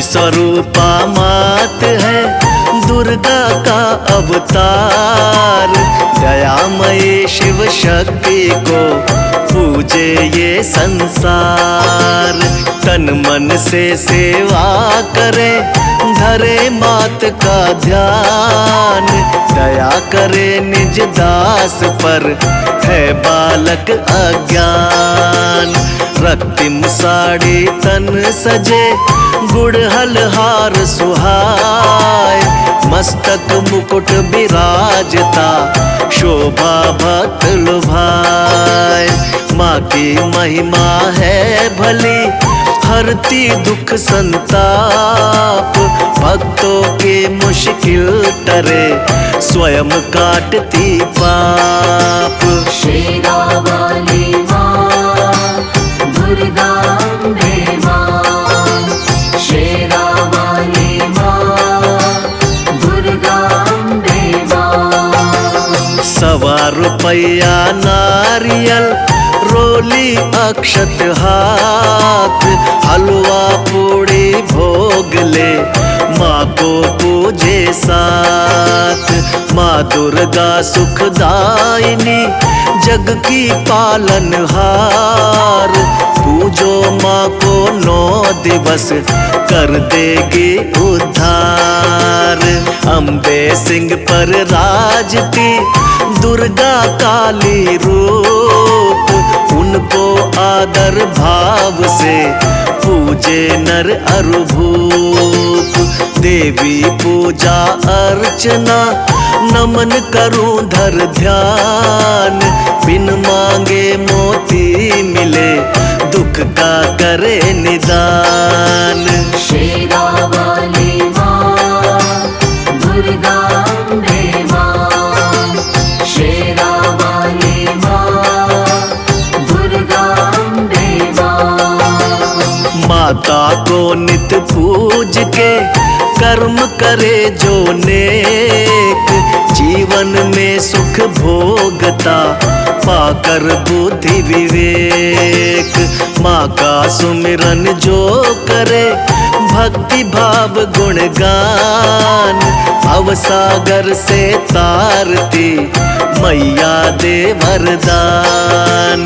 स्वरूपा मात है दुर्गा का अवतार। दयामयी शिव शक्ति को पूजे ये संसार। तन मन से सेवा करे धरे मात का ध्यान। दया करे निज दास पर है बालक अज्ञान। रक्तिम साड़ी तन सजे गुड़हल हार सुहाय। मस्तक मुकुट विराजता शोभा भक्त लुभाए। माँ की महिमा है भली हरती दुख संताप। भक्तों के मुश्किल टरे स्वयं काटती पाप। शेरा वाली माँ दुर्गा अम्बे माँ। शेरा वाली माँ दुर्गा अम्बे माँ। 1.25 रुपया नारियल रोली अक्षत हाथ। हलवा पूड़ी भोग ले माँ को पूजे साथ। माँ दुर्गा सुखदायिनी जग की पालनहार। पूजो माँ को 9 दिवस कर देगी उद्धार। अम्बे सिंह पर राजती दुर्गा काली रूप। उनको आदर भाव से पूजे नर अरु भूप। देवी पूजा अर्चना नमन करूं धर ध्यान। बिन मांगे मोती मिले दुख का करे निदान। शेरा वाली माँ दुर्गा अम्बे माँ। शेरा वाली माँ दुर्गा अम्बे माँ। माता को नित पूज के कर्म करे जो नेक। जीवन में सुख भोगता पाकर बुद्धि विवेक। माँ का सुमिरन जो करे भक्ति भाव गुणगान। भवसागर से तारती मैया दे वरदान।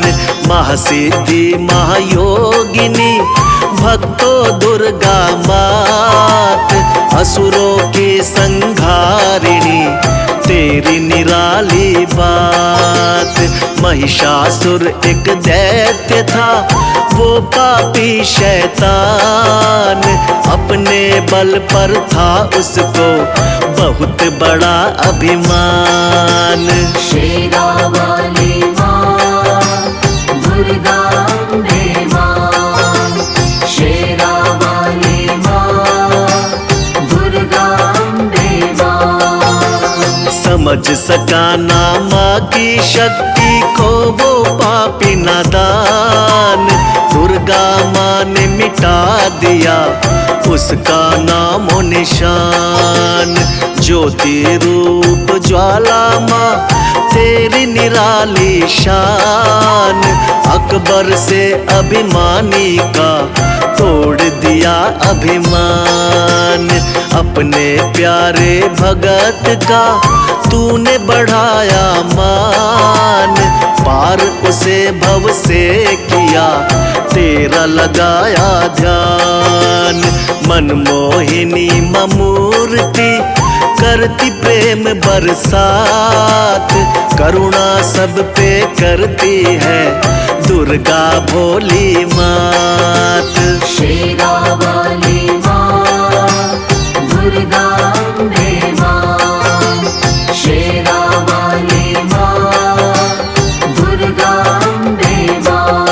महासिद्धि महायोगिनी भक्तों दुर्गा मात। असुरों की संघारिणी तेरी निराली बात। महिषासुर एक दैत्य था वो पापी शैतान। अपने बल पर था उसको बहुत बड़ा अभिमान। शेरा वाली माँ दुर्गा अम्बे माँ। शेरा वाली माँ दुर्गा अम्बे माँ। समझ सका ना माँ की शक्ति को वो पापी नादान। दुर्गा माँ ने मिटा दिया उसका नामो निशान। ज्योति रूप ज्वाला माँ तेरी निराली शान। अकबर से अभिमानी का तोड़ दिया अभिमान। अपने प्यारे भगत का तूने बढ़ाया मान। पार उसे भव से किया तेरा लगाया ध्यान। मनमोहिनी ममूर्ति करती प्रेम बरसात। करुणा सब पे करती है दुर्गा भोली मात। शेरा वाली माँ दुर्गा अम्बे माँ। शेरा वाली माँ दुर्गा अम्बे माँ।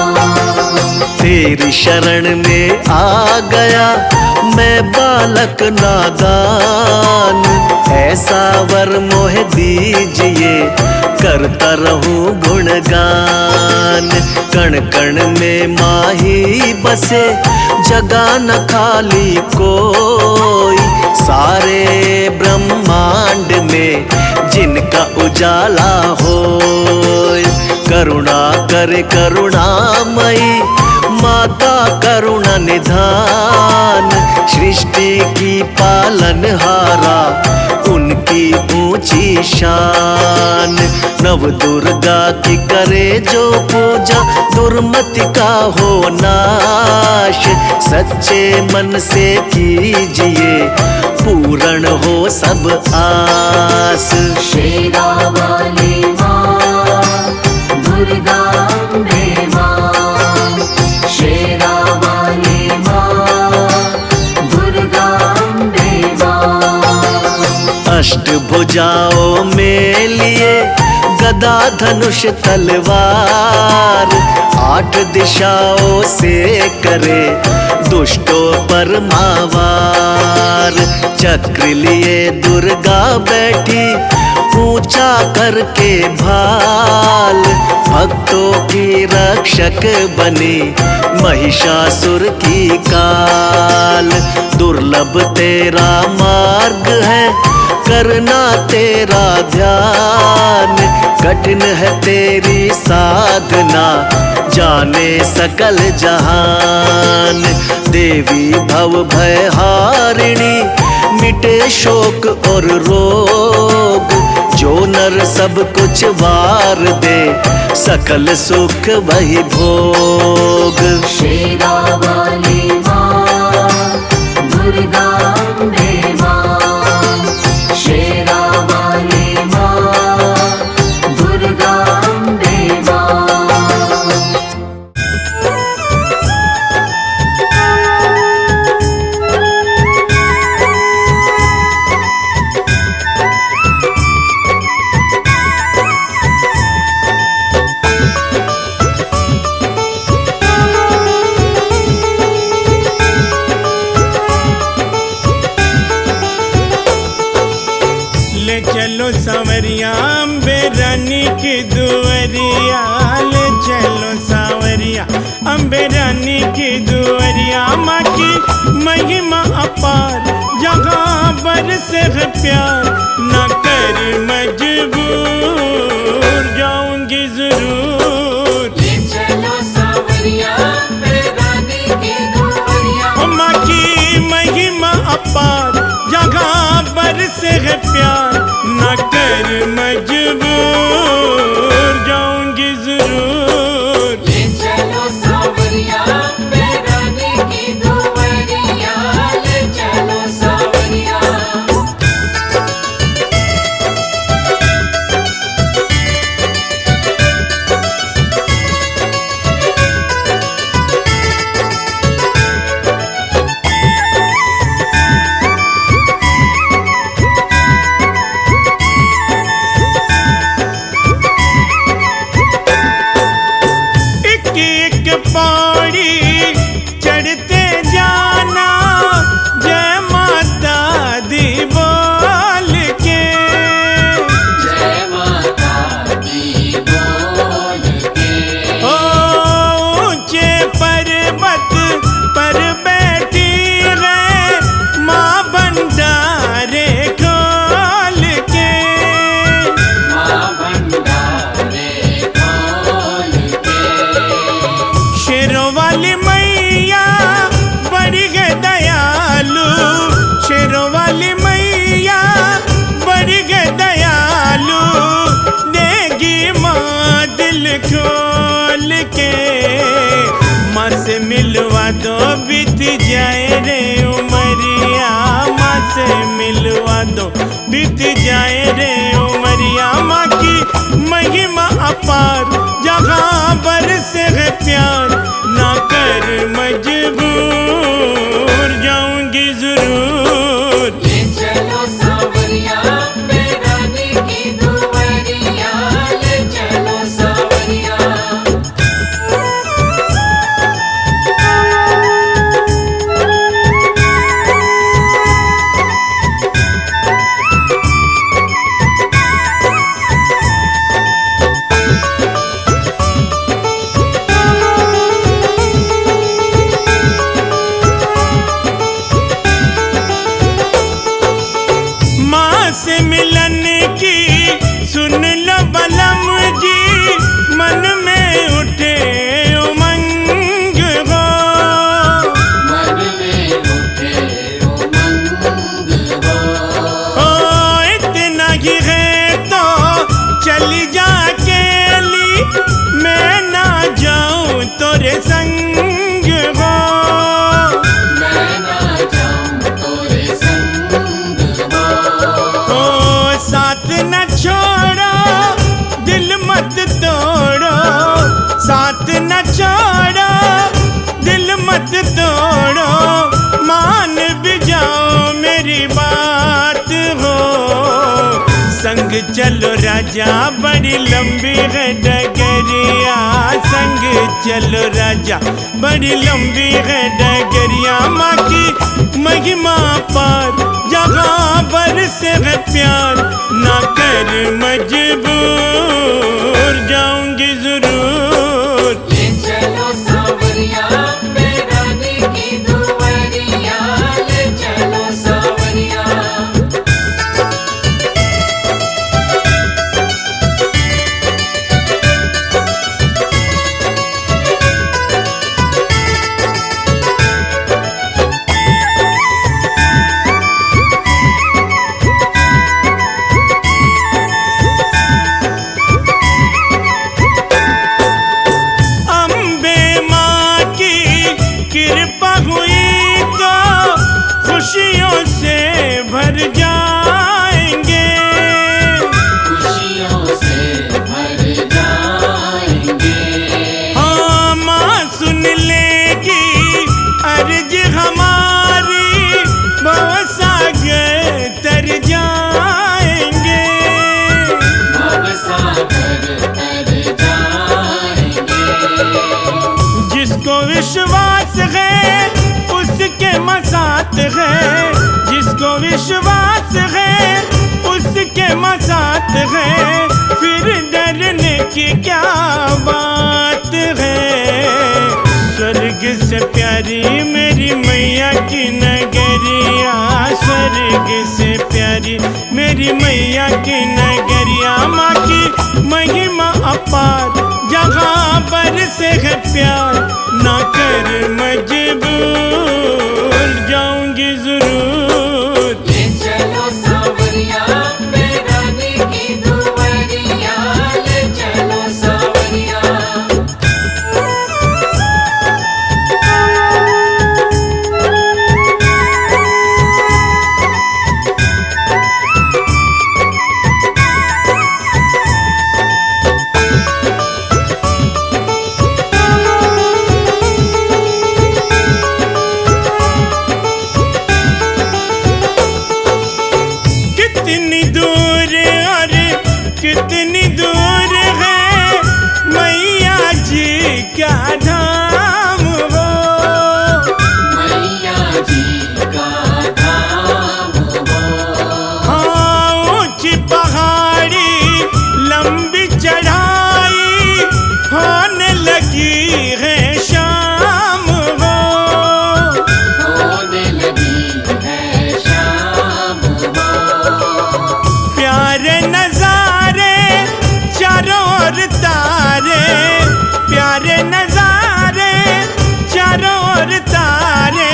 तेरी शरण में आ गया मैं बालक नादान। ऐसा वर मोह दीजिए करता रहूं गुणगान। कण कण में माही बसे जगह न खाली कोई। सारे ब्रह्मांड में जिनका उजाला होय। करुणा करे करुणामयी माता करुणा निधान, सृष्टि की पालनहारा उनकी ऊंची शान। नव दुर्गा की करे जो पूजा, दुर्मति का हो नाश। सच्चे मन से कीजिए, पूर्ण हो सब आस। शेरा वाली माँ दुर्गा अम्बे माँ, शेरा वाली माँ दुर्गा अम्बे माँ। अष्टभुजाओं में लिए गदा धनुष तलवार, 8 दिशाओं से करे दुष्टों पर मावार। चक्र लिए दुर्गा बैठी, ऊंचा करके भाल। भक्तों की रक्षक बनी, महिषासुर की काल। दुर्लभ तेरा मार्ग है, करना तेरा ध्यान। कठिन है तेरी साधना, जाने सकल जहान। देवी भव भय हारिणी, मिटे शोक और रोग। जो नर सब कुछ वार दे, सकल सुख वही भोग। शेरा वाली माँ दुर्गा अम्बे माँ, शेरा वाली माँ दुर्गा अम्बे माँ। ले चलो सांवरिया अम्बे रानी की दुआरिया, ले चलो सांवरिया अम्बे रानी की दुआरिया। माँ की महिमा अपार, जहाँ बरसे है प्यार। न कर मजबूर, जाऊंगी जरूर। ले चलो सांवरिया अम्बे रानी की दुआरिया। माँ की महिमा अपार, जहाँ बरसे है प्यार। न कर मजबूर, जाऊंगी जरूर। ले चलो सांवरिया अम्बे रानी की दुआरिया, ले चलो सांवरिया। एक एक पौड़ी चढ़ते जाना, जय माता दी बोल के। जय माता दी बोल के। ओ ऊंचे पर्वत पर बैठी है माँ भंडारे खोल के। माँ भंडारे खोल के। शेरों वाली मैया बड़ी है दयालु, शेरों वाली मैया बड़ी है दयालु। देगी माँ दिल खोल के, माँ से मिलवा दो बीत जाए रे उमरिया। माँ से मिलवा दो बीत जाए रे उमरिया। माँ की महिमा अपार, जहाँ बरसे है प्यार। ना कर मजबूर, जाऊंगी जरूर। ले चलो सांवरिया अम्बे रानी की दुआरिया, ले चलो सांवरिया। तोरे संग हो। मैं ना जाऊं तोरे संग हो। ओ साथ न छोड़ो दिल मत तोड़ो, साथ न छोड़ो दिल मत तोड़ो, मान भी जाओ मेरी बात हो। संग चलो राजा बड़ी लंबी है डगरिया, संग चलो राजा बड़ी लंबी है डगरिया। माँ की महिमा पर जहाँ पर से है प्यार, ना कर मजबूर जाऊंगी जरूर। ले चलो सावरिया मैं रानी की दुआरिया, ले चलो सावरिया। अम्बे माँ की कृपा हुई तो खुशियों से भर जाएंगे, खुशियों से भर जाएंगे। हाँ माँ सुन लेगी अर्ज हमारी, बहुत सागर तर जाएंगे। भवसागर तर जाएंगे। जिसको विश्वास है उसके मसात है, जिसको विश्वास है उसके मसात है, फिर डरने की क्या बात है। स्वर्ग से प्यारी मेरी मैया की नगरिया, स्वर्ग से प्यारी मेरी मैया की नगरिया। माँ की महिमा अपार जहाँ पर से है प्यार, ना कर मजबूर जाऊंगी जरूर। ले चलो सावरिया मैं रानी की दुआरिया, ले चलो सावरिया। कितनी दूर और कितनी दूर है मैया जी का धाम हो। मैया जी का धाम हो। हाँ ऊंची पहाड़ी लंबी चढ़ाई होने लगी है शाम हो। होने लगी है शाम हो। प्यारे नजारे चारों ओर तारे, प्यारे नजारे चारों ओर तारे,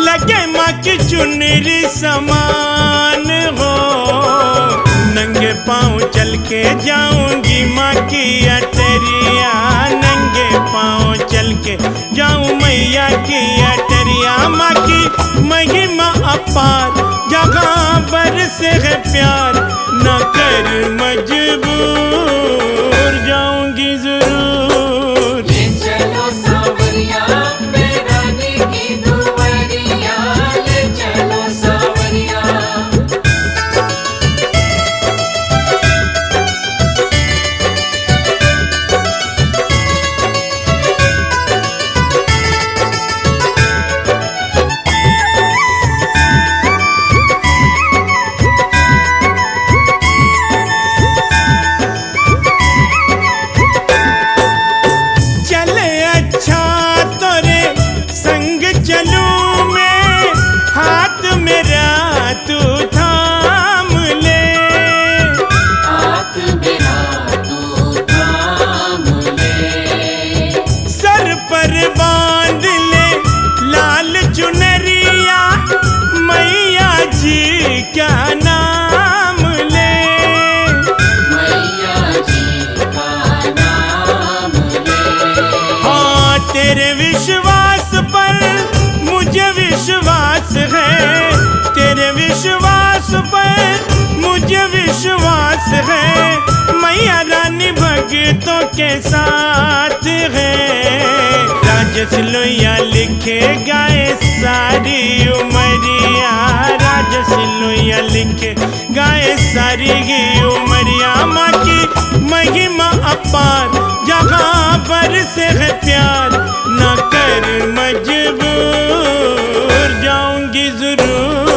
लगे माँ की चुनरी समान हो। नंगे पाँव चल के जाऊंगी माँ की अटरिया, नंगे पाँव चल के जाऊं मैया की अटरिया। माँ की महिमा अपार जहाँ पर से है प्यार, न कर मजबूर जाऊंगी जरूर। ले चलो सावरिया मैं रानी की दुआरिया, ले चलो सावरिया। विश्वास है, मैया रानी भक्तों के साथ है। राजस लोहिया लिखे गाए सारी उमरिया, राजस लोहिया लिखे गाए सारी उमरिया। माँ की महिमा अपार, जहाँ पर से है प्यार, न कर मजबूर, जाऊंगी जरूर